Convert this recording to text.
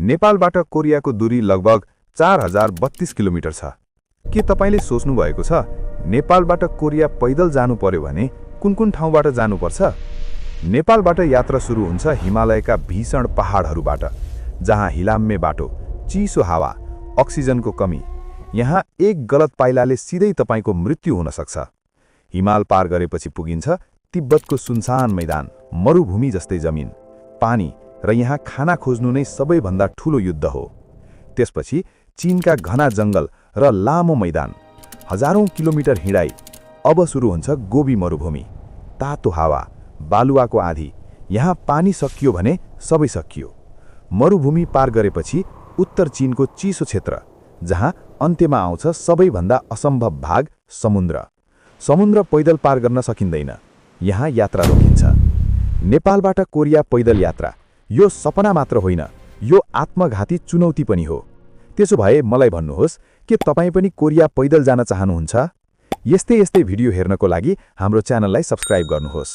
नेपालबाट कोरियाको दूरी लगभग 4032 किलोमिटर छ। के तपाईले सोच्नु भएको छ नेपालबाट कोरिया पैदल जानु पर्यो भने कुन कुन ठाउँबाट जानुपर्छ? नेपालबाट यात्रा सुरु हुन्छ हिमालयका भीषण पहाडहरूबाट, जहाँ हिलाम्मे बाटो, चिसो हावा, अक्सिजनको कमी। यहाँ एक गलत पाइलाले सिधै तपाईको मृत्यु हुन सक्छ। हिमाल पार गरेपछि पुगिन्छ तिब्बतको सुनसान मैदान, मरुभूमि जस्तै जमिन, पानी र यहाँ खाना खोज्नु नै सबैभन्दा ठूलो युद्ध हो। त्यसपछि चीनका घना जंगल र लामो मैदान, हजारौं किलोमिटर हिँडाई। अब सुरु हुन्छ गोबी मरुभूमि, तातो हावा, बालुवाको आँधी। यहाँ पानी सकियो भने सबै सकियो। मरुभूमि पार गरेपछि उत्तर चीनको चिसो क्षेत्र, जहाँ अन्त्यमा आउँछ सबैभन्दा असम्भव भाग, समुद्र। समुद्र पैदल पार गर्न सकिँदैन, यहाँ यात्रा रोकिन्छ। नेपालबाट कोरिया पैदल यात्रा यो सपना मात्र होइन, यो आत्मघाती चुनौती पनि हो। त्यसो भए मलाई भन्नुहोस्, के तपाईँ पनि कोरिया पैदल जान चाहनुहुन्छ? यस्तै भिडियो हेर्नको लागि हाम्रो च्यानललाई सब्स्क्राइब गर्नुहोस्।